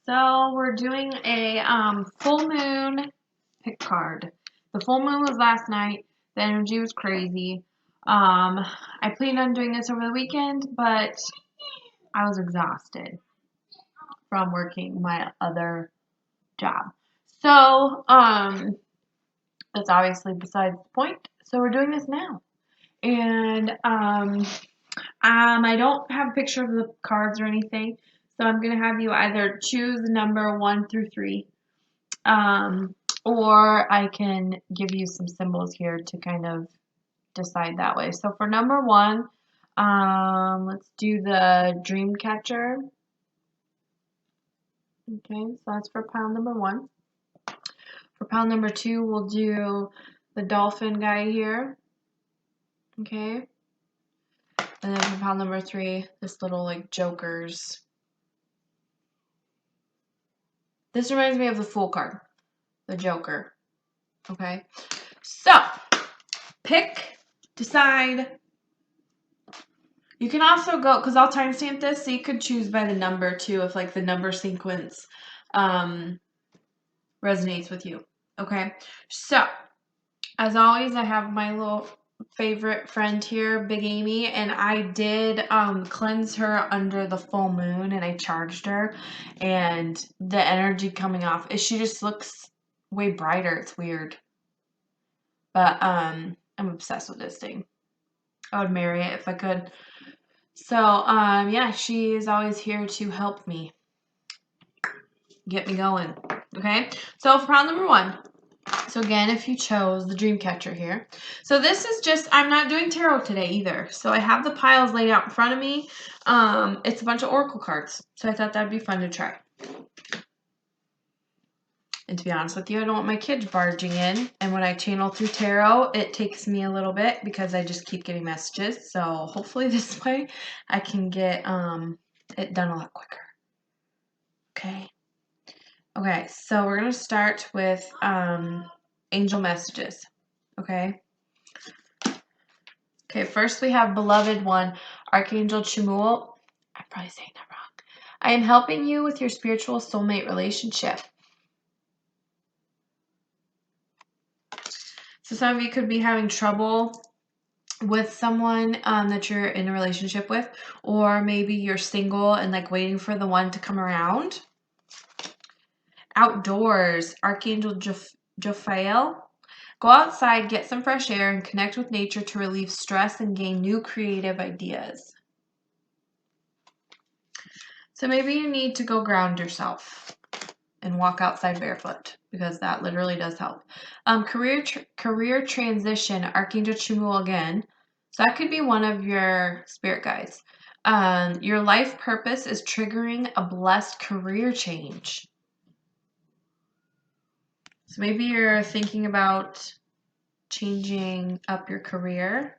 So we're doing a full moon pick card. The full moon was last night. The energy was crazy. I planned on doing this over the weekend, but I was exhausted from working my other job. So, that's obviously besides the point. So we're doing this now. And I don't have a picture of the cards or anything. So I'm going to have you either choose the number 1 through 3. Or I can give you some symbols here to kind of decide that way. So for number 1, let's do the dream catcher. Okay, so that's for pile number 1. For pile number 2, we'll do the dolphin guy here. Okay. And then for pile number 3, this little like jokers. This reminds me of the Fool card, the Joker. Okay. So, pick, decide. You can also go, because I'll timestamp this, so you could choose by the number too, if like the number sequence resonates with you. Okay. So, as always, I have my little favorite friend here, Big Amy, and I did cleanse her under the full moon, and I charged her, and the energy coming off, she just looks way brighter. It's weird, but I'm obsessed with this thing. I would marry it if I could. So yeah, she is always here to help me get me going. Okay, so for round number 1. So again, if you chose the dream catcher here. So this is just, I'm not doing tarot today either. So I have the piles laid out in front of me. It's a bunch of oracle cards. So I thought that'd be fun to try. And to be honest with you, I don't want my kids barging in. And when I channel through tarot, it takes me a little bit because I just keep getting messages. So hopefully this way I can get it done a lot quicker. Okay. Okay, so we're going to start with angel messages. Okay. Okay, first we have beloved one, Archangel Chamuel. I'm probably saying that wrong. I am helping you with your spiritual soulmate relationship. So some of you could be having trouble with someone that you're in a relationship with, or maybe you're single and like waiting for the one to come around. Outdoors, Archangel Jophael. Go outside, get some fresh air, and connect with nature to relieve stress and gain new creative ideas. So maybe you need to go ground yourself and walk outside barefoot, because that literally does help. Career transition, Archangel Chamuel again. So that could be one of your spirit guides. Your life purpose is triggering a blessed career change. So maybe you're thinking about changing up your career.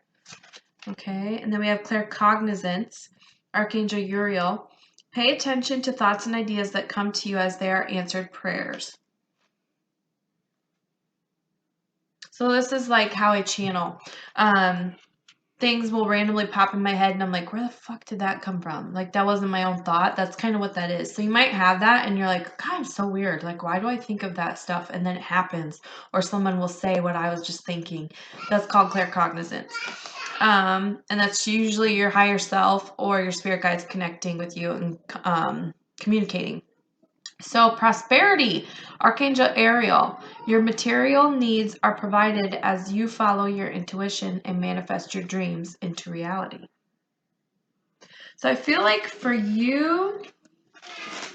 Okay, and then we have claircognizance, Archangel Uriel. Pay attention to thoughts and ideas that come to you as they are answered prayers. So this is like how I channel. Things will randomly pop in my head and I'm like, where the fuck did that come from? Like, that wasn't my own thought. That's kind of what that is. So you might have that and you're like, God, it's so weird. Like, why do I think of that stuff? And then it happens. Or someone will say what I was just thinking. That's called claircognizance. And that's usually your higher self or your spirit guides connecting with you and communicating. So prosperity, Archangel Ariel, your material needs are provided as you follow your intuition and manifest your dreams into reality. So I feel like for you,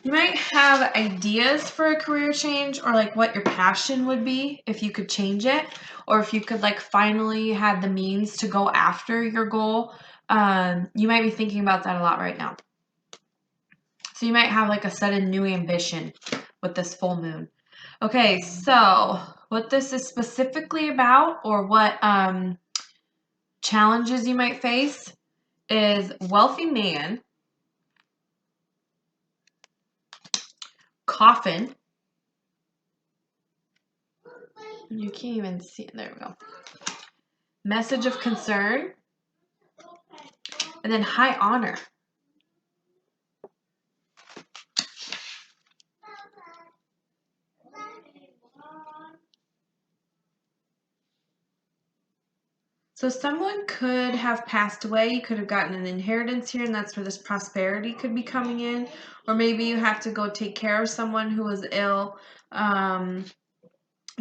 you might have ideas for a career change, or like what your passion would be if you could change it, or if you could like finally have the means to go after your goal. You might be thinking about that a lot right now. So you might have like a sudden new ambition with this full moon. Okay, so what this is specifically about, or what challenges you might face, is wealthy man, coffin. You can't even see it. There we go. Message of concern, and then high honor. So someone could have passed away. You could have gotten an inheritance here, and that's where this prosperity could be coming in. Or maybe you have to go take care of someone who was ill.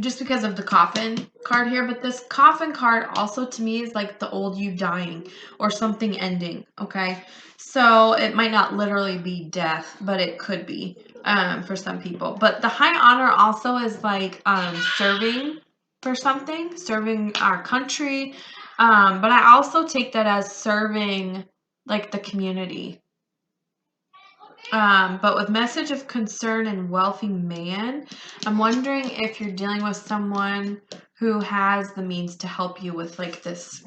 Just because of the coffin card here, but this coffin card also to me is like the old you dying or something ending, okay? So it might not literally be death, but it could be for some people. But the high honor also is like serving for something, serving our country. But I also take that as serving like the community. But with message of concern and wealthy man, I'm wondering if you're dealing with someone who has the means to help you with like this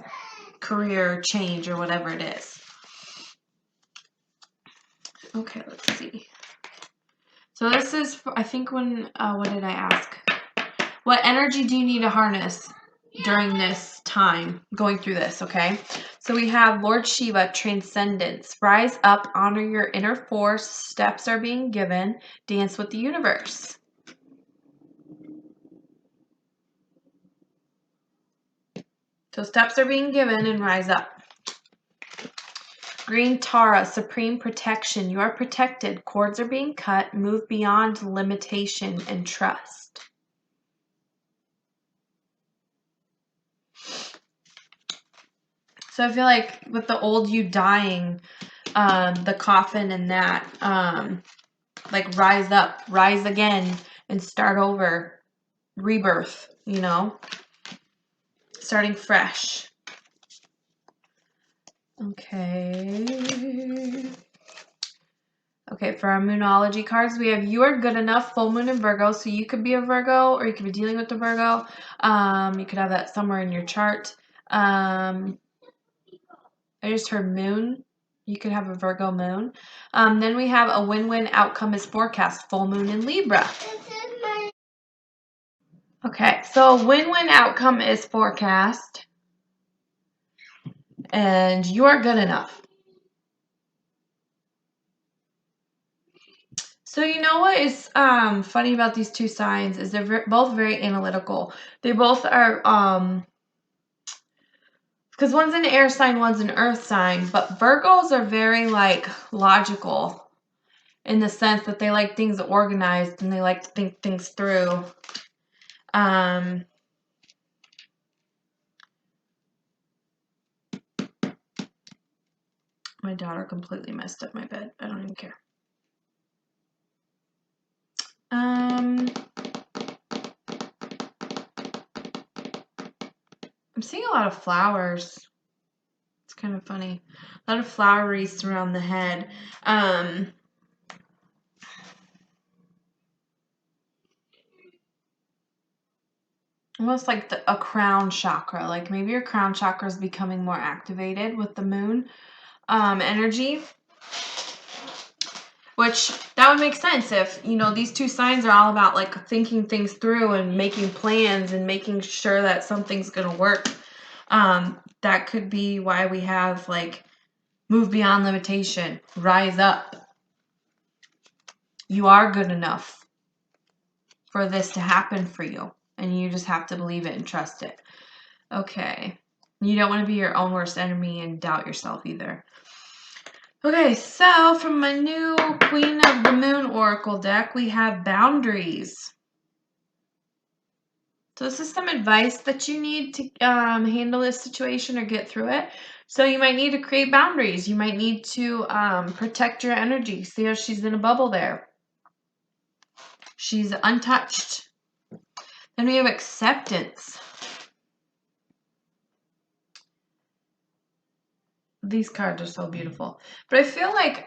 career change or whatever it is. Okay, let's see. So this is, I think when, what did I ask? What energy do you need to harness during this time going through this, okay? So we have Lord Shiva, transcendence. Rise up, honor your inner force. Steps are being given. Dance with the universe. So steps are being given and rise up. Green Tara, supreme protection. You are protected. Cords are being cut. Move beyond limitation and trust. So I feel like with the old you dying, the coffin and that, like rise up, rise again, and start over. Rebirth, you know? Starting fresh. Okay. Okay, for our Moonology cards, we have You Are Good Enough, Full Moon and Virgo. So you could be a Virgo, or you could be dealing with a Virgo. You could have that somewhere in your chart. I just heard Moon. You could have a Virgo moon. Then we have a win-win outcome is forecast, full moon in Libra. Okay, so win-win outcome is forecast, and you are good enough. So you know what is funny about these two signs is they're both very analytical. They both are because one's an air sign, one's an earth sign, but Virgos are very like logical in the sense that they like things organized and they like to think things through. My daughter completely messed up my bed. I don't even care. I'm seeing a lot of flowers. It's kind of funny. A lot of flower wreaths around the head. Almost like a crown chakra. Like maybe your crown chakra is becoming more activated with the moon energy. Which that would make sense if, you know, these two signs are all about like thinking things through and making plans and making sure that something's going to work. That could be why we have like move beyond limitation, rise up. You are good enough for this to happen for you, and you just have to believe it and trust it. Okay. You don't want to be your own worst enemy and doubt yourself either. Okay, so from my new Queen of the Moon Oracle deck, we have boundaries. So this is some advice that you need to handle this situation or get through it. So you might need to create boundaries. You might need to protect your energy. See how she's in a bubble there. She's untouched. Then we have acceptance. These cards are so beautiful. But I feel like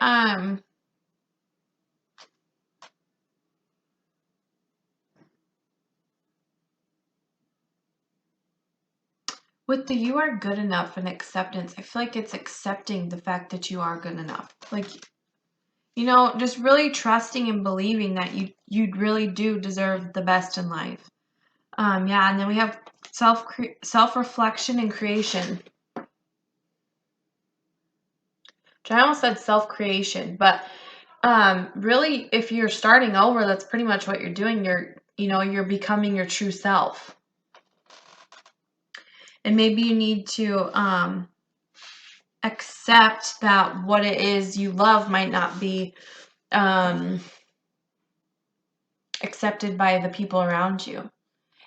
with the you are good enough and acceptance, I feel like it's accepting the fact that you are good enough. Like, you know, just really trusting and believing that you really do deserve the best in life. Yeah, and then we have self-reflection and creation. Which I almost said self-creation, but really, if you're starting over, that's pretty much what you're doing. You're becoming your true self. And maybe you need to accept that what it is you love might not be accepted by the people around you.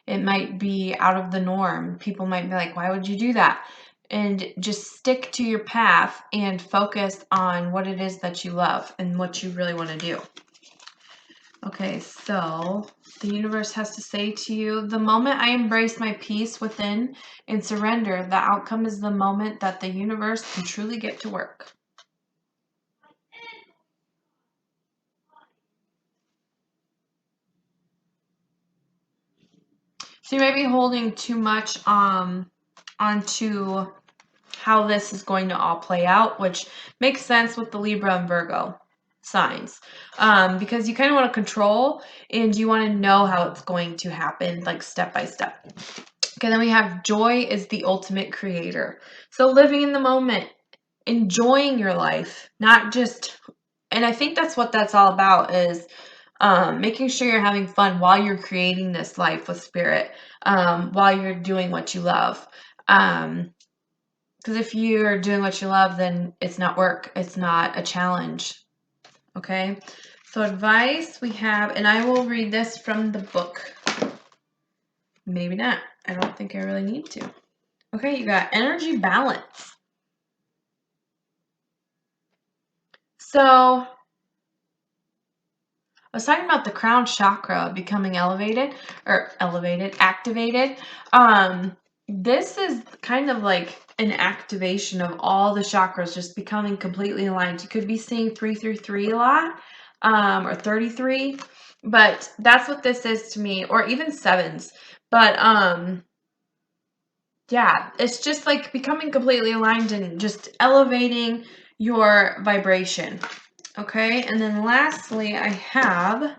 It might be out of the norm. People might be like, why would you do that? And just stick to your path and focus on what it is that you love and what you really want to do. Okay, so the universe has to say to you, the moment I embrace my peace within and surrender, the outcome is the moment that the universe can truly get to work. So you might be holding too much onto how this is going to all play out, which makes sense with the Libra and Virgo signs, because you kind of want to control and you want to know how it's going to happen, like step by step. Okay, then we have joy is the ultimate creator. So living in the moment, enjoying your life, not just, and I think that's what that's all about, is making sure you're having fun while you're creating this life with spirit, while you're doing what you love. Because if you're doing what you love, then it's not work. It's not a challenge. Okay? So advice we have, and I will read this from the book. Maybe not. I don't think I really need to. Okay, you got energy balance. So I was talking about the crown chakra becoming activated. This is kind of like an activation of all the chakras just becoming completely aligned. You could be seeing 333 a lot, or 33, but that's what this is to me, or even sevens. But yeah, it's just like becoming completely aligned and just elevating your vibration. Okay, and then lastly, I have,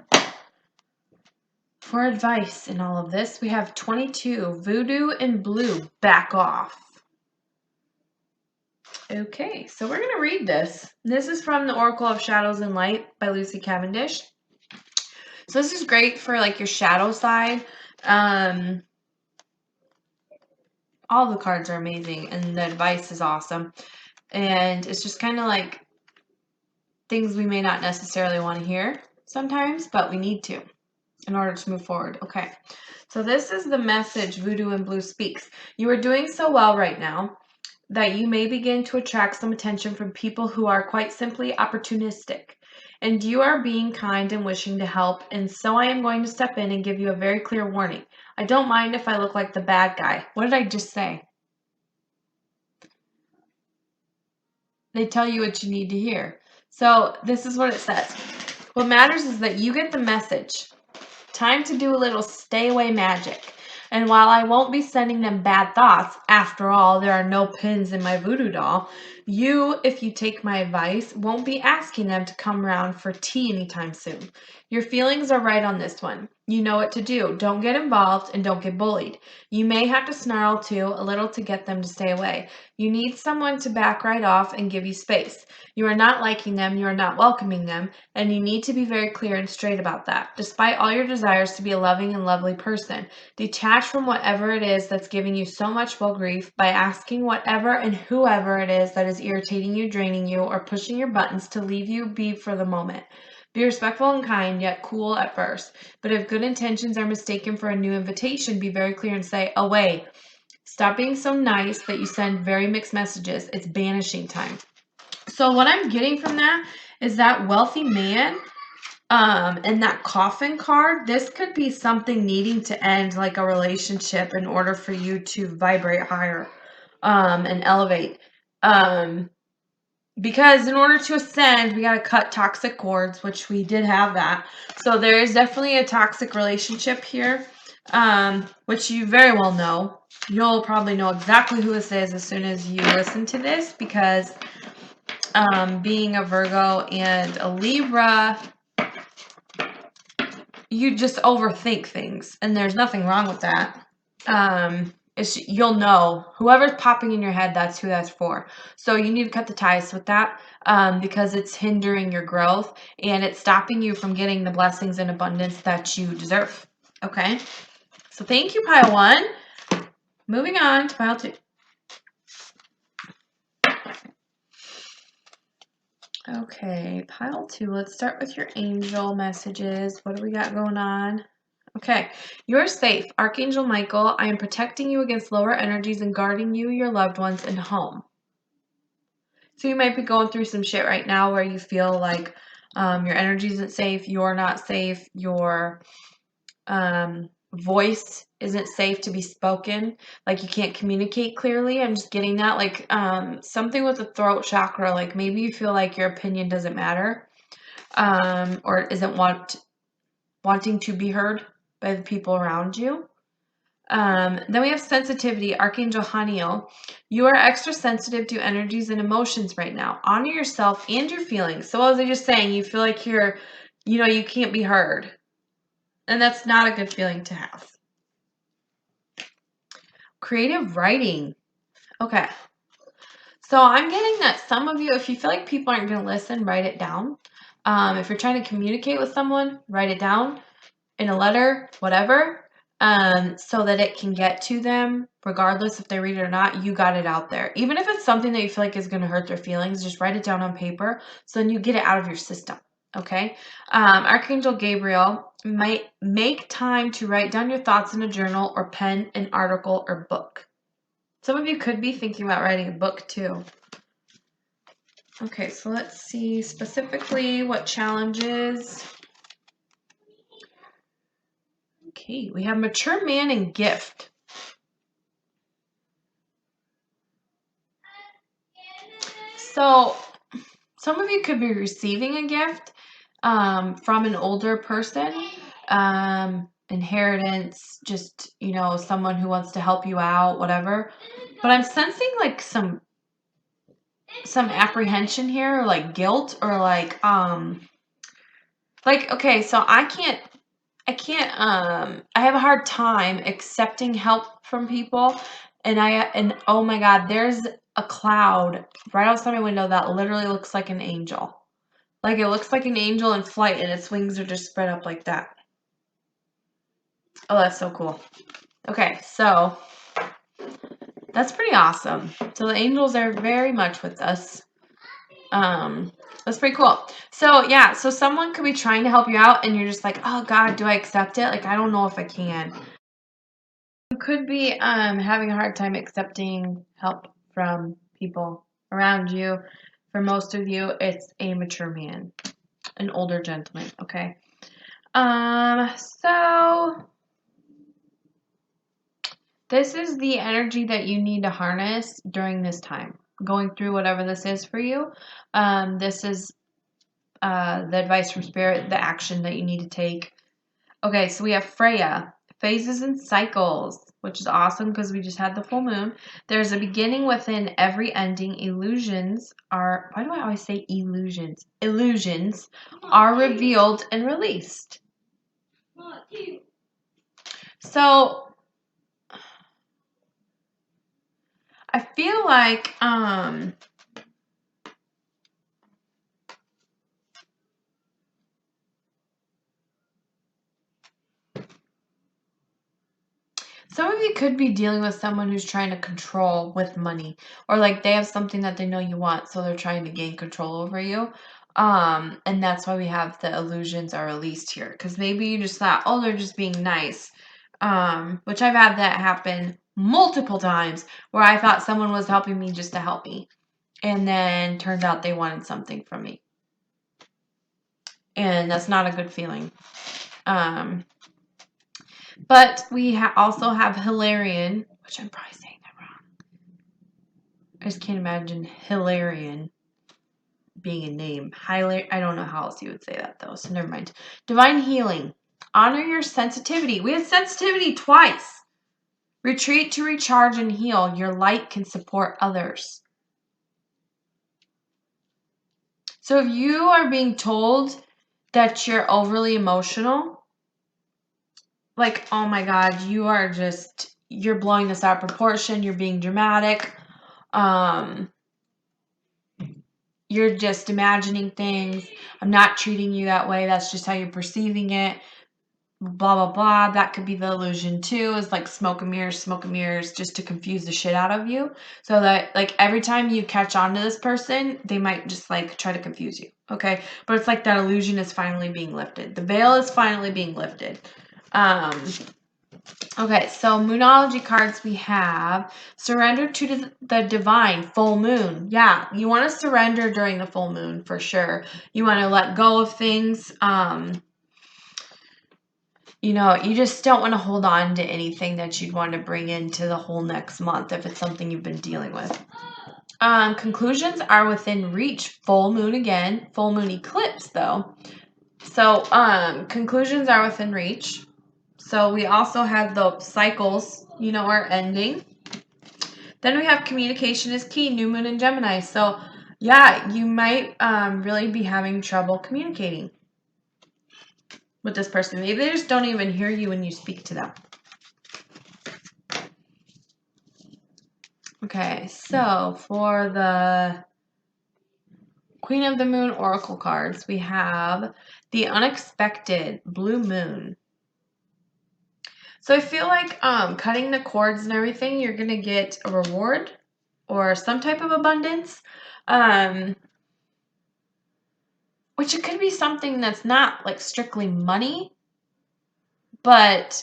for advice in all of this, we have 22, voodoo and blue, back off. Okay, so we're going to read this. This is from the Oracle of Shadows and Light by Lucy Cavendish. So this is great for like your shadow side. All the cards are amazing and the advice is awesome. And it's just kind of like things we may not necessarily want to hear sometimes, but we need to in order to move forward. Okay, so this is the message Voodoo and Blue speaks. You are doing so well right now that you may begin to attract some attention from people who are quite simply opportunistic. And you are being kind and wishing to help, and so I am going to step in and give you a very clear warning. I don't mind if I look like the bad guy. What did I just say? They tell you what you need to hear. So this is what it says. What matters is that you get the message. Time to do a little stay away magic. And while I won't be sending them bad thoughts, after all, there are no pins in my voodoo doll, you, if you take my advice, won't be asking them to come round for tea anytime soon. Your feelings are right on this one. You know what to do. Don't get involved and don't get bullied. You may have to snarl too, a little to get them to stay away. You need someone to back right off and give you space. You are not liking them, you are not welcoming them, and you need to be very clear and straight about that. Despite all your desires to be a loving and lovely person, detach from whatever it is that's giving you so much grief by asking whatever and whoever it is that is irritating you, draining you, or pushing your buttons to leave you be for the moment. Be respectful and kind, yet cool at first. But if good intentions are mistaken for a new invitation, be very clear and say, away. Stop being so nice that you send very mixed messages. It's banishing time. So what I'm getting from that is that wealthy man, and that coffin card, this could be something needing to end, like a relationship, in order for you to vibrate higher, and elevate. Because in order to ascend, we got to cut toxic cords, which we did have that. So there is definitely a toxic relationship here, which you very well know. You'll probably know exactly who this is as soon as you listen to this, because being a Virgo and a Libra, you just overthink things, and there's nothing wrong with that. You'll know whoever's popping in your head, that's who that's for. So you need to cut the ties with that, because it's hindering your growth and it's stopping you from getting the blessings and abundance that you deserve. Okay, so thank you, Pile 1. moving on to pile 2. Okay, pile 2. Let's start with your angel messages. What do we got going on? Okay, you're safe. Archangel Michael, I am protecting you against lower energies and guarding you, your loved ones, and home. So you might be going through some shit right now where you feel like your energy isn't safe, you're not safe, your voice isn't safe to be spoken, like you can't communicate clearly. I'm just getting that, like something with the throat chakra, like maybe you feel like your opinion doesn't matter, or isn't wanting to be heard by the people around you. Then we have sensitivity, Archangel Haniel. You are extra sensitive to energies and emotions right now. Honor yourself and your feelings. So as I was just saying, you feel like you can't be heard. And that's not a good feeling to have. Creative writing. Okay. So I'm getting that some of you, if you feel like people aren't going to listen, write it down. If you're trying to communicate with someone, write it down in a letter, whatever. So that it can get to them, regardless if they read it or not. You got it out there. Even if it's something that you feel like is going to hurt their feelings, just write it down on paper so then you get it out of your system. Okay? Archangel Gabriel, might make time to write down your thoughts in a journal or pen an article or book. Some of you could be thinking about writing a book too. Okay, so let's see specifically what challenges. Okay, we have mature man and gift. So some of you could be receiving a gift from an older person, inheritance, just, someone who wants to help you out, whatever. But I'm sensing like some apprehension here, like guilt, or okay, so I have a hard time accepting help from people, and oh my God, there's a cloud right outside my window that literally looks like an angel. Like it looks like an angel in flight and its wings are just spread up like that. Oh, that's so cool. Okay, so that's pretty awesome. So the angels are very much with us. That's pretty cool. So yeah, so someone could be trying to help you out and you're just like, oh God, do I accept it? Like, I don't know if I can. You could be having a hard time accepting help from people around you. For most of you, it's a mature man, an older gentleman, okay? So this is the energy that you need to harness during this time, going through whatever this is for you. This is the advice from Spirit, the action that you need to take. Okay, so we have Freya, phases and cycles, which is awesome because we just had the full moon. There's a beginning within every ending. Illusions are, why do I always say illusions? Illusions are revealed and released. So I feel like some of you could be dealing with someone who's trying to control with money, or like they have something that they know you want, so they're trying to gain control over you. And that's why we have the illusions are released here, because maybe you just thought, oh, they're just being nice. Which I've had that happen multiple times where I thought someone was helping me just to help me, and then turned out they wanted something from me, and that's not a good feeling. But we also have Hilarion, which I'm probably saying that wrong. I just can't imagine Hilarion being a name. I don't know how else you would say that though, so never mind. Divine healing. Honor your sensitivity. We had sensitivity twice. Retreat to recharge and heal. Your light can support others. So if you are being told that you're overly emotional, like, oh my God, you're blowing this out of proportion, you're being dramatic, you're just imagining things, I'm not treating you that way, that's just how you're perceiving it, blah, blah, blah. That could be the illusion too, is like smoke and mirrors, just to confuse the shit out of you. So that like every time you catch on to this person, they might just like try to confuse you. Okay. But it's like that illusion is finally being lifted. The veil is finally being lifted. Okay, so Moonology cards we have. Surrender to the divine, full moon. Yeah, you want to surrender during the full moon for sure. You want to let go of things. You just don't want to hold on to anything that you'd want to bring into the whole next month if it's something you've been dealing with. Conclusions are within reach. Full moon again. Full moon eclipse, though. So, conclusions are within reach. So we also have the cycles, are ending. Then we have communication is key, new moon in Gemini. So yeah, you might really be having trouble communicating with this person. Maybe they just don't even hear you when you speak to them. Okay, so for the Queen of the Moon Oracle cards, we have the Unexpected Blue Moon. So I feel like cutting the cords and everything, you're going to get a reward or some type of abundance. Which it could be something that's not like strictly money, but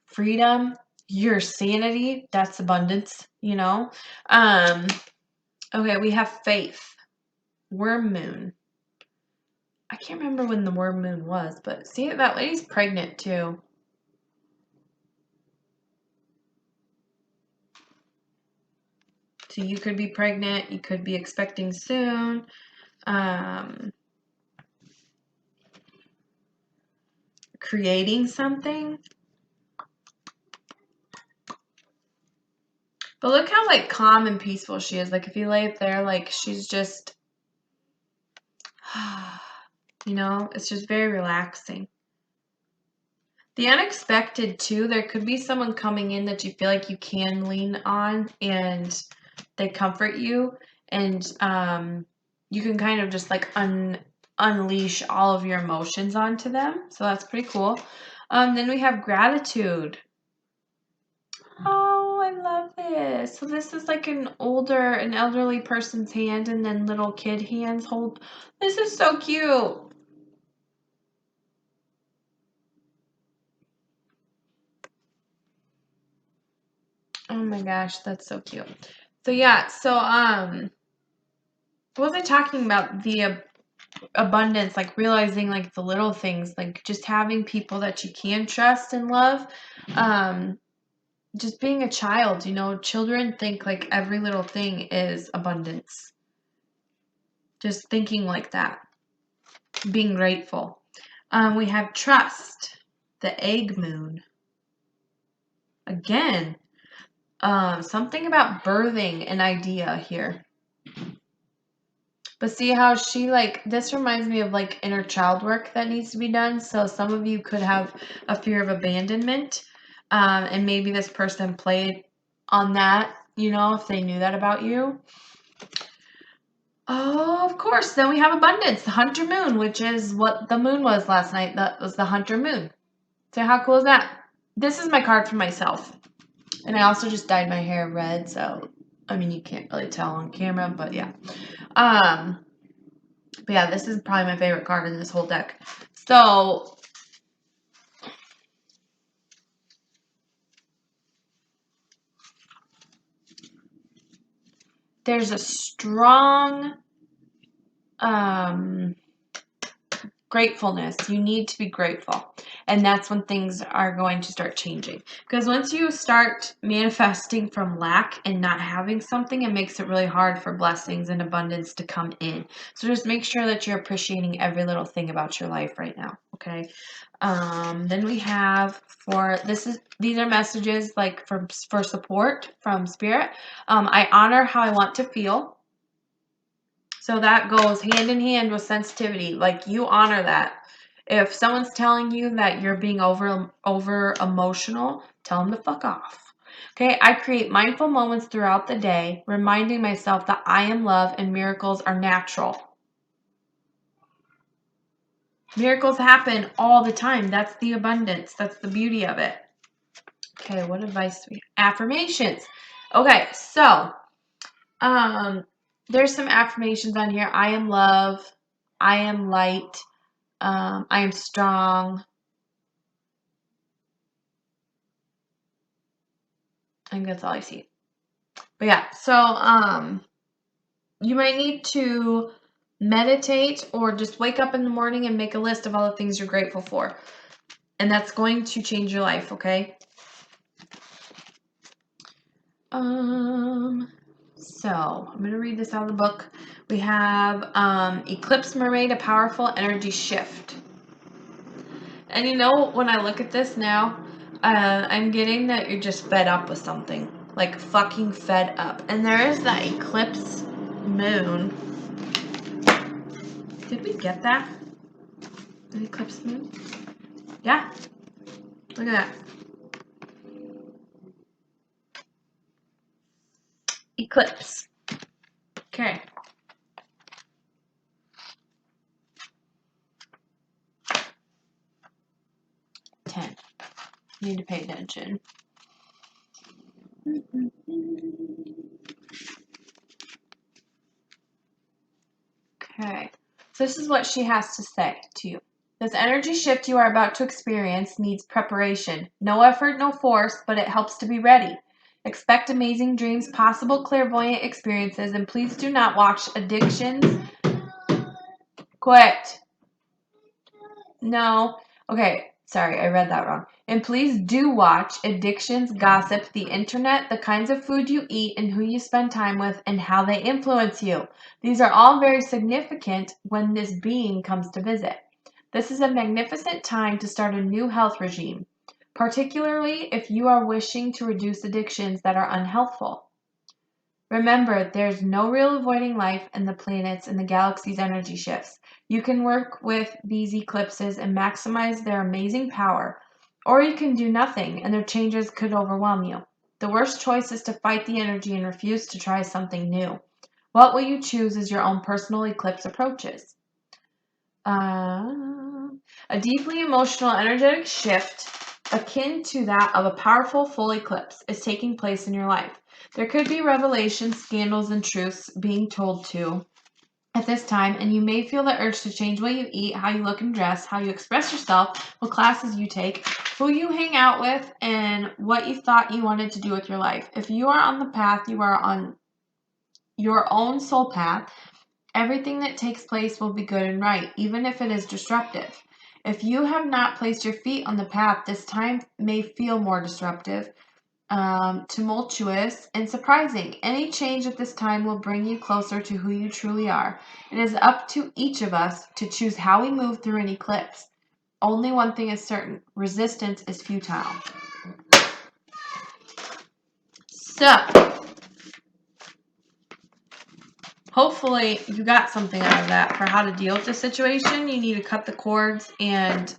freedom, your sanity, that's abundance, Okay, we have faith. Worm moon. I can't remember when the worm moon was, but see, that lady's pregnant too. So you could be pregnant, you could be expecting soon. Creating something. But look how like calm and peaceful she is. Like if you lay it there, like she's just, it's just very relaxing. The unexpected too, there could be someone coming in that you feel like you can lean on and they comfort you, and you can kind of just like unleash all of your emotions onto them. So that's pretty cool. Then we have gratitude. Oh, I love this. So this is like an elderly person's hand, and then little kid hands hold. This is so cute. Oh my gosh, that's so cute. So yeah, what was I talking about? The abundance, like realizing like the little things, like just having people that you can trust and love. Just being a child, children think like every little thing is abundance. Just thinking like that. Being grateful. We have trust. The egg moon. Again, something about birthing an idea here. But see how she this reminds me of like inner child work that needs to be done. So some of you could have a fear of abandonment. And maybe this person played on that, if they knew that about you. Oh, of course. Then we have abundance, the hunter moon, which is what the moon was last night. That was the hunter moon. So how cool is that? This is my card for myself. And I also just dyed my hair red. So, I mean, you can't really tell on camera, but yeah. But yeah, this is probably my favorite card in this whole deck. So, there's a strong gratefulness. You need to be grateful. And that's when things are going to start changing. Because once you start manifesting from lack and not having something, it makes it really hard for blessings and abundance to come in. So just make sure that you're appreciating every little thing about your life right now. Okay. Then we have these are messages like for support from spirit. I honor how I want to feel. So that goes hand in hand with sensitivity. Like you honor that. If someone's telling you that you're being over emotional, tell them to fuck off. Okay, I create mindful moments throughout the day, reminding myself that I am love and miracles are natural. Miracles happen all the time. That's the abundance. That's the beauty of it. Okay, what advice do we have? Affirmations. Okay, so there's some affirmations on here. I am love. I am light. I am strong. I think that's all I see. But yeah, so you might need to meditate or just wake up in the morning and make a list of all the things you're grateful for. And that's going to change your life, okay? So I'm going to read this out of the book. We have Eclipse Mermaid, a powerful energy shift. And you know, when I look at this now, I'm getting that you're just fed up with something. Like fucking fed up. And there is that eclipse moon. Did we get that? An eclipse moon? Yeah. Look at that. Eclipse. Okay. Need to pay attention. Okay. So this is what she has to say to you. This energy shift you are about to experience needs preparation. No effort, no force, but it helps to be ready. Expect amazing dreams, possible clairvoyant experiences, and please do not watch addictions. Quit. No. Okay, sorry, I read that wrong. And please do watch addictions, gossip, the internet, the kinds of food you eat, and who you spend time with, and how they influence you. These are all very significant when this being comes to visit. This is a magnificent time to start a new health regime, particularly if you are wishing to reduce addictions that are unhealthful. Remember, there's no real avoiding life and the planets and the galaxy's energy shifts. You can work with these eclipses and maximize their amazing power, or you can do nothing and their changes could overwhelm you. The worst choice is to fight the energy and refuse to try something new. What will you choose as your own personal eclipse approaches? A deeply emotional, energetic shift akin to that of a powerful full eclipse is taking place in your life. There could be revelations, scandals, and truths being told to at this time, and you may feel the urge to change what you eat, how you look and dress, how you express yourself, what classes you take, who you hang out with, and what you thought you wanted to do with your life. If you are on the path, you are on your own soul path. Everything that takes place will be good and right, even if it is disruptive. If you have not placed your feet on the path, this time may feel more disruptive, tumultuous, and surprising. Any change at this time will bring you closer to who you truly are. It is up to each of us to choose how we move through an eclipse. Only one thing is certain: resistance is futile. So, hopefully you got something out of that for how to deal with the situation. You need to cut the cords and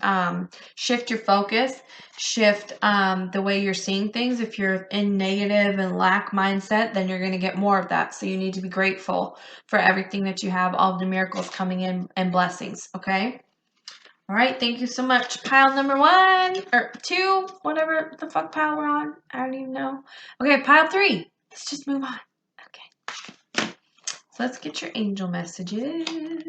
shift your focus, shift the way you're seeing things. If you're in negative and lack mindset, then you're going to get more of that. So you need to be grateful for everything that you have, all of the miracles coming in and blessings, okay? All right, thank you so much. Pile number 1 or 2, whatever the fuck pile we're on. I don't even know. Okay, pile 3. Let's just move on. So let's get your angel messages.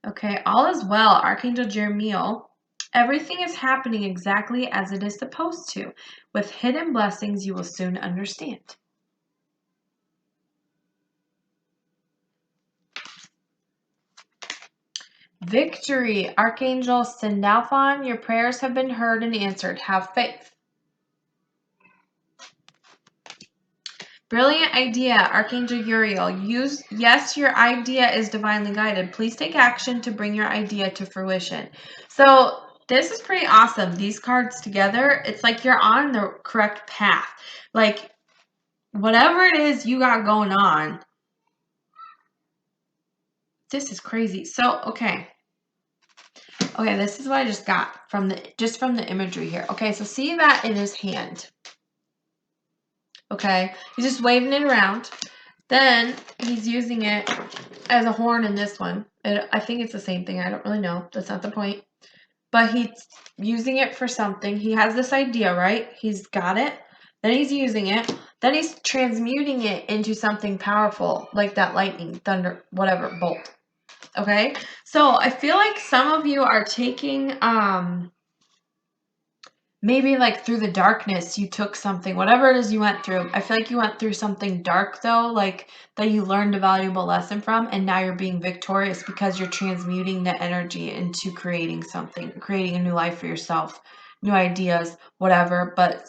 Okay, all is well, Archangel Jeremiel. Everything is happening exactly as it is supposed to. With hidden blessings, you will soon understand. Victory, Archangel Sandalphon. Your prayers have been heard and answered. Have faith. Brilliant idea, Archangel Uriel. Yes, your idea is divinely guided. Please take action to bring your idea to fruition. So this is pretty awesome. These cards together, it's like you're on the correct path. Like whatever it is you got going on, this is crazy. So, okay, this is what I just got from the imagery here. Okay, so see that in his hand. Okay, he's just waving it around. Then he's using it as a horn in this one. I think it's the same thing. I don't really know. That's not the point. But he's using it for something. He has this idea, right? He's got it. Then he's using it. Then he's transmuting it into something powerful, like that lightning, thunder, whatever, bolt. Okay? So I feel like some of you are taking, maybe like through the darkness, you took something, whatever it is you went through. I feel like you went through something dark though, like that you learned a valuable lesson from, and now you're being victorious because you're transmuting the energy into creating something, creating a new life for yourself, new ideas, whatever. But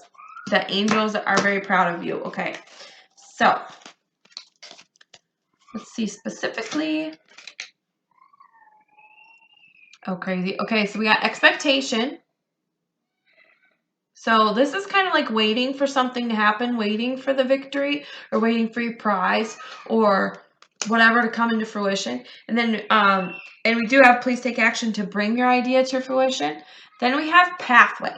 the angels are very proud of you. Okay. So let's see specifically. Oh, crazy. Okay. So we got expectation. So this is kind of like waiting for something to happen, waiting for the victory or waiting for your prize or whatever to come into fruition. And then, and we do have please take action to bring your idea to fruition. Then we have pathway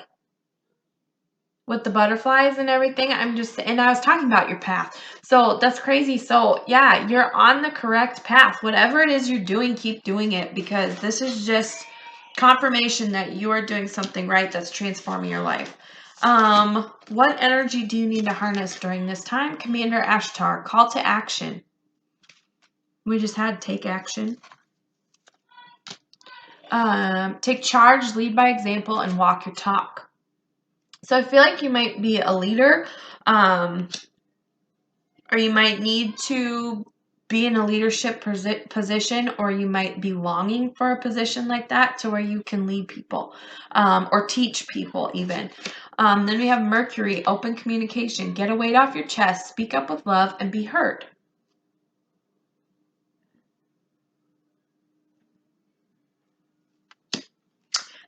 with the butterflies and everything. And I was talking about your path. So that's crazy. So yeah, you're on the correct path. Whatever it is you're doing, keep doing it, because this is just confirmation that you are doing something right that's transforming your life. What energy do you need to harness during this time? Commander Ashtar, call to action. We just had take action. Take charge, lead by example, and walk your talk. So I feel like you might be a leader, or you might need to be in a leadership position, or you might be longing for a position like that to where you can lead people, or teach people even. Then we have Mercury, open communication. Get a weight off your chest, speak up with love, and be heard.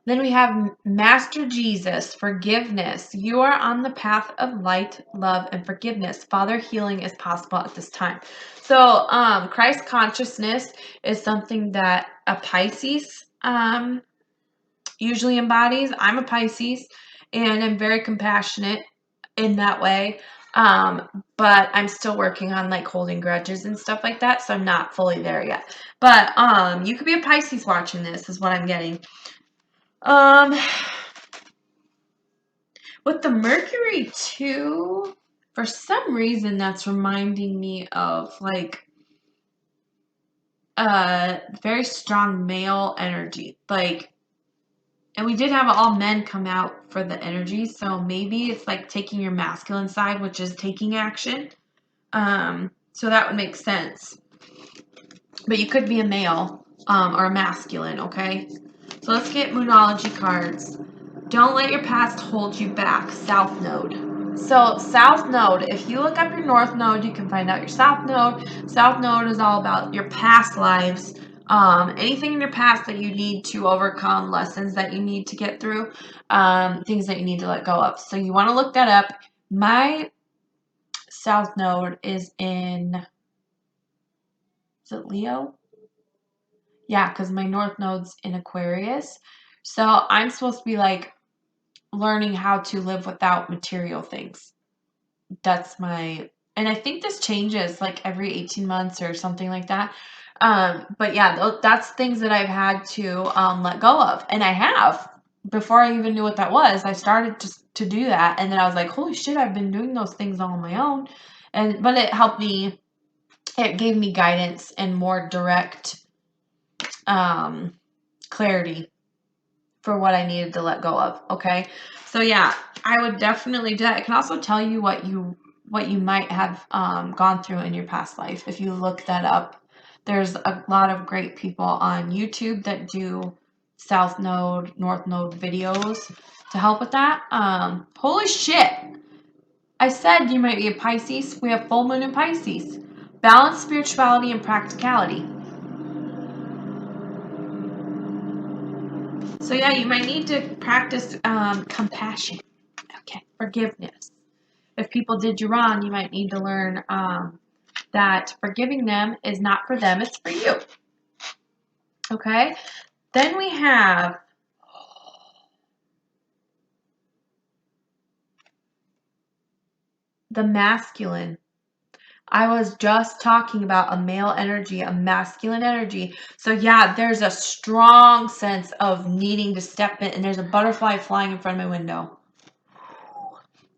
Then we have Master Jesus, forgiveness. You are on the path of light, love, and forgiveness. Father, healing is possible at this time. So Christ consciousness is something that a Pisces usually embodies. I'm a Pisces, and I'm very compassionate in that way. But I'm still working on like holding grudges and stuff like that, so I'm not fully there yet. But you could be a Pisces watching this, is what I'm getting. With the Mercury too, for some reason that's reminding me of like very strong male energy. Like, and we did have all men come out for the energy, so maybe it's like taking your masculine side, which is taking action. So that would make sense. But you could be a male, or a masculine, okay? So let's get Moonology cards. Don't let your past hold you back. South Node. So South Node, if you look up your North Node, you can find out your South Node. South Node is all about your past lives. Anything in your past that you need to overcome, lessons that you need to get through, things that you need to let go of. So you want to look that up. My South Node is in, is it Leo? Yeah, because my North Node's in Aquarius. So I'm supposed to be like learning how to live without material things. That's my, and I think this changes like every 18 months or something like that. But yeah, that's things that I've had to let go of. And I have, before I even knew what that was, I started just to do that. And then I was like, holy shit, I've been doing those things all on my own. But it helped me, it gave me guidance and more direct clarity for what I needed to let go of. Okay. So yeah, I would definitely do that. I can also tell you what you might have gone through in your past life. If you look that up, there's a lot of great people on YouTube that do South Node, North Node videos to help with that. Holy shit. I said you might be a Pisces. We have full moon in Pisces. Balance spirituality and practicality. So yeah, you might need to practice compassion. Okay, forgiveness. If people did you wrong, you might need to learn that forgiving them is not for them, it's for you. Okay? Then we have the masculine. I was just talking about a male energy, a masculine energy. So yeah, there's a strong sense of needing to step in, and there's a butterfly flying in front of my window.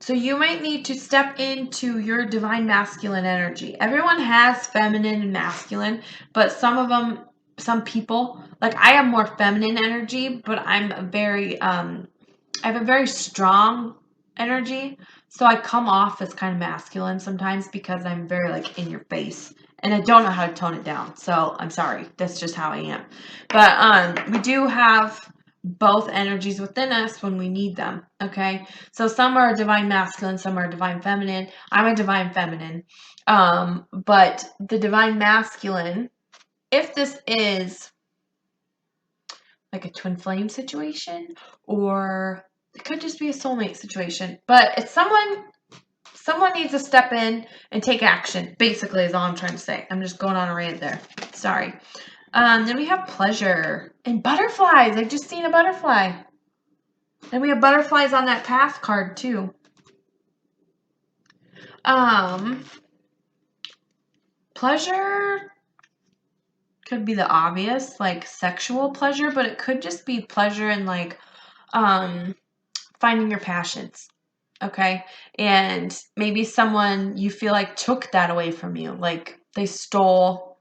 So you might need to step into your divine masculine energy. Everyone has feminine and masculine, but some people, like I have more feminine energy, but I have a very strong energy. So I come off as kind of masculine sometimes because I'm very like in your face and I don't know how to tone it down. So I'm sorry. That's just how I am. But we do have both energies within us when we need them. Okay. So some are divine masculine, some are divine feminine. I'm a divine feminine. But the divine masculine, if this is like a twin flame situation, or it could just be a soulmate situation, but it's someone needs to step in and take action, basically, is all I'm trying to say. I'm just going on a rant there. Sorry. Then we have pleasure and butterflies. I just seen a butterfly. And we have butterflies on that path card too. Pleasure could be the obvious, like sexual pleasure, but it could just be pleasure in like finding your passions. Okay. And maybe someone you feel like took that away from you. Like they stole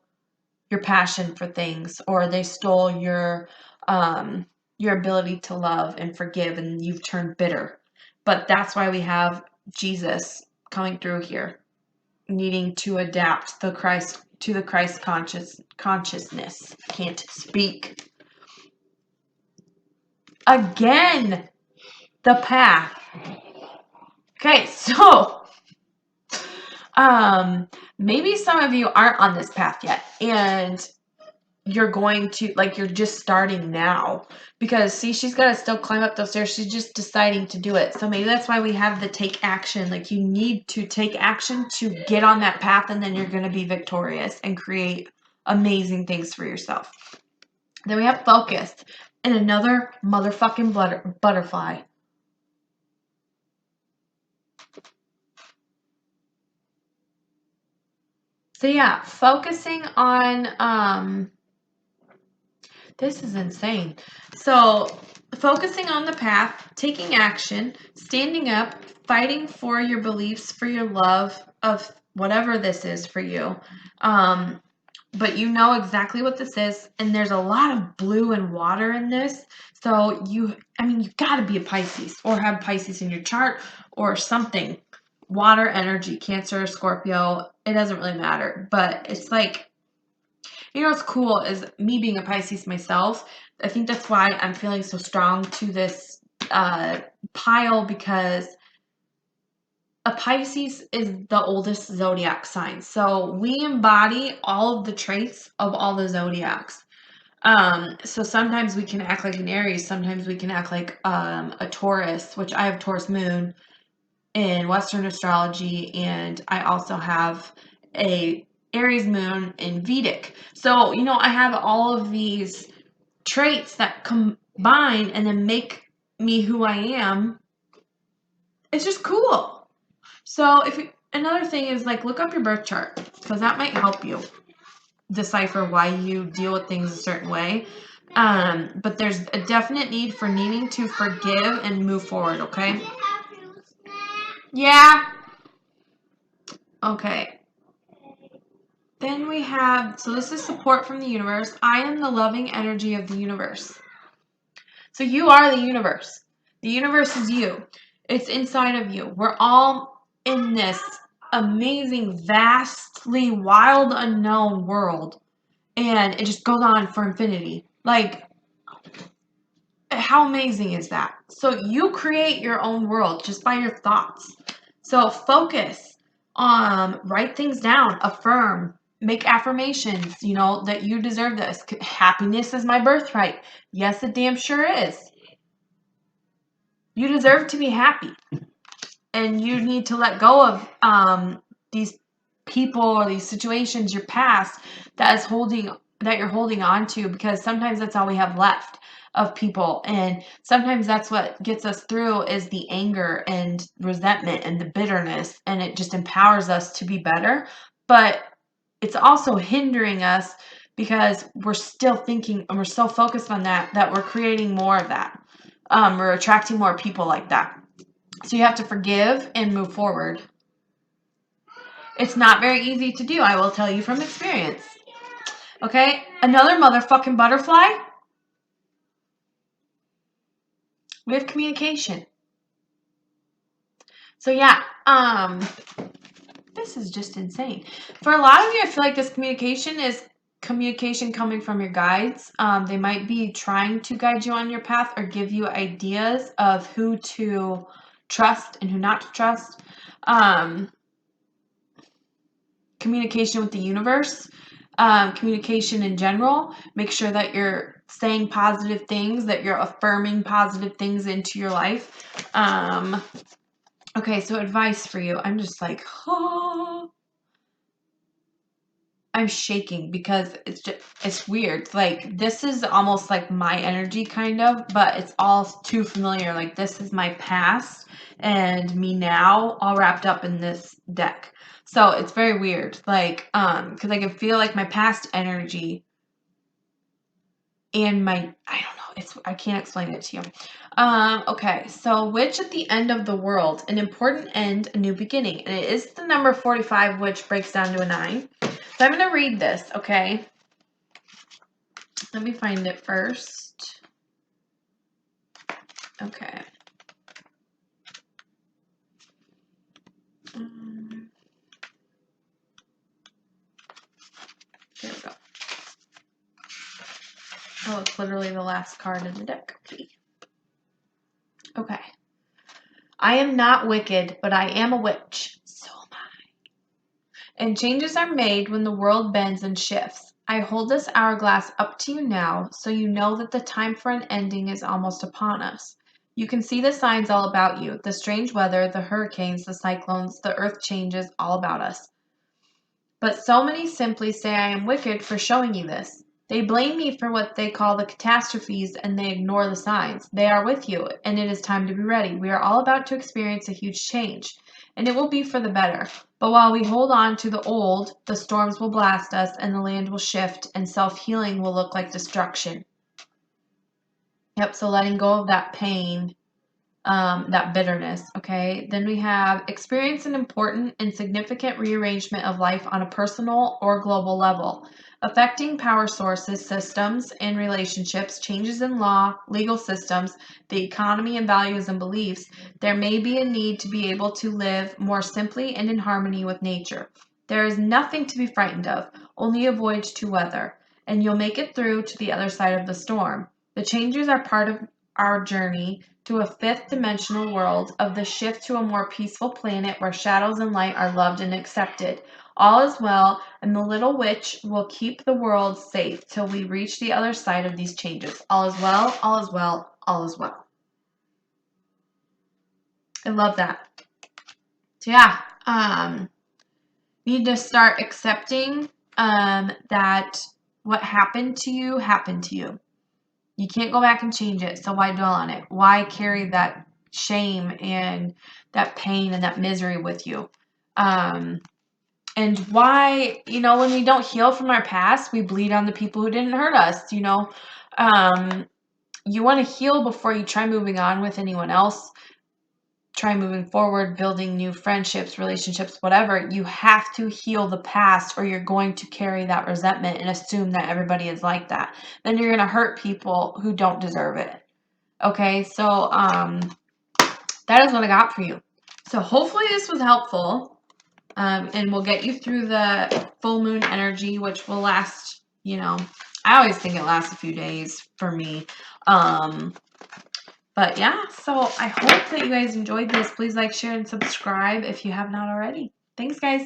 your passion for things, or they stole your ability to love and forgive, and you've turned bitter. But that's why we have Jesus coming through here, needing to adapt the Christ consciousness. Can't speak. Again, the path. Okay, so maybe some of you aren't on this path yet, and you're going to, like, you're just starting now, because see, she's got to still climb up those stairs. She's just deciding to do it. So maybe that's why we have the take action. Like, you need to take action to get on that path, and then you're going to be victorious and create amazing things for yourself. Then we have focus and another motherfucking butterfly. So yeah, focusing on this is insane. So focusing on the path, taking action, standing up, fighting for your beliefs, for your love of whatever this is for you. But you know exactly what this is, and there's a lot of blue and water in this. So you gotta be a Pisces or have Pisces in your chart or something. Water energy, Cancer, Scorpio, it doesn't really matter. But it's like, you know what's cool is me being a Pisces myself. I think that's why I'm feeling so strong to this pile, because a Pisces is the oldest zodiac sign. So we embody all of the traits of all the zodiacs. So sometimes we can act like an Aries. Sometimes we can act like a Taurus, which I have Taurus moon in Western astrology. And I also have a Aries moon in Vedic. So, you know, I have all of these traits that combine and then make me who I am. It's just cool. So another thing is, like, look up your birth chart, because that might help you decipher why you deal with things a certain way. But there's a definite need for needing to forgive and move forward, okay? Yeah. Okay. Then we have, so this is support from the universe. I am the loving energy of the universe. So you are the universe. The universe is you. It's inside of you. We're all in this amazing, vastly wild, unknown world. And it just goes on for infinity. Like, how amazing is that? So you create your own world just by your thoughts. So focus, write things down, affirm, make affirmations, you know, that you deserve this. Happiness is my birthright. Yes, it damn sure is. You deserve to be happy. And you need to let go of these people or these situations, your past, that you're holding on to, because sometimes that's all we have left of people. And sometimes that's what gets us through, is the anger and resentment and the bitterness, and it just empowers us to be better. but it's also hindering us because we're still thinking and we're so focused on that we're creating more of that. We're attracting more people like that. So you have to forgive and move forward. It's not very easy to do, I will tell you from experience. Okay? Another motherfucking butterfly. We have communication. So yeah, this is just insane. For a lot of you, I feel like this communication is communication coming from your guides. They might be trying to guide you on your path or give you ideas of who to trust and who not to trust. Communication with the universe, communication in general. Make sure that you're saying positive things, that you're affirming positive things into your life. Okay, so advice for you. I'm just like, oh. I'm shaking because it's weird. Like, this is almost like my energy kind of, but it's all too familiar. Like, this is my past and me now all wrapped up in this deck. So it's very weird. Like, because I can feel like my past energy and I don't know, I can't explain it to you. Okay, so which at the end of the world, an important end, a new beginning. And it is the number 45, which breaks down to a 9. So I'm going to read this, okay? Let me find it first. Okay. Here we go. Oh, it's literally the last card in the deck. Okay. I am not wicked, but I am a witch. So am I. And changes are made when the world bends and shifts. I hold this hourglass up to you now, so you know that the time for an ending is almost upon us. You can see the signs all about you, the strange weather, the hurricanes, the cyclones, the earth changes all about us. But so many simply say I am wicked for showing you this. They blame me for what they call the catastrophes and they ignore the signs. They are with you, and it is time to be ready. We are all about to experience a huge change, and it will be for the better. But while we hold on to the old, the storms will blast us, and the land will shift, and self-healing will look like destruction. Yep, so letting go of that pain, that bitterness, okay? Then we have experience an important and significant rearrangement of life on a personal or global level, affecting power sources, systems, and relationships, changes in law, legal systems, the economy, and values and beliefs. There may be a need to be able to live more simply and in harmony with nature. There is nothing to be frightened of, only a voyage to weather, and you'll make it through to the other side of the storm. The changes are part of our journey to a fifth dimensional world, of the shift to a more peaceful planet where shadows and light are loved and accepted. All is well, and the little witch will keep the world safe till we reach the other side of these changes. All is well, all is well, all is well. I love that. So yeah, need to start accepting that what happened to you happened to you. You can't go back and change it, so why dwell on it? Why carry that shame and that pain and that misery with you? And why, when we don't heal from our past, we bleed on the people who didn't hurt us, You want to heal before you try moving on with anyone else. Try moving forward, building new friendships, relationships, whatever. You have to heal the past, or you're going to carry that resentment and assume that everybody is like that. Then you're going to hurt people who don't deserve it. Okay, so that is what I got for you. So hopefully this was helpful, and will get you through the full moon energy, which will last, I always think it lasts a few days for me. But yeah, so I hope that you guys enjoyed this. Please like, share, and subscribe if you have not already. Thanks, guys.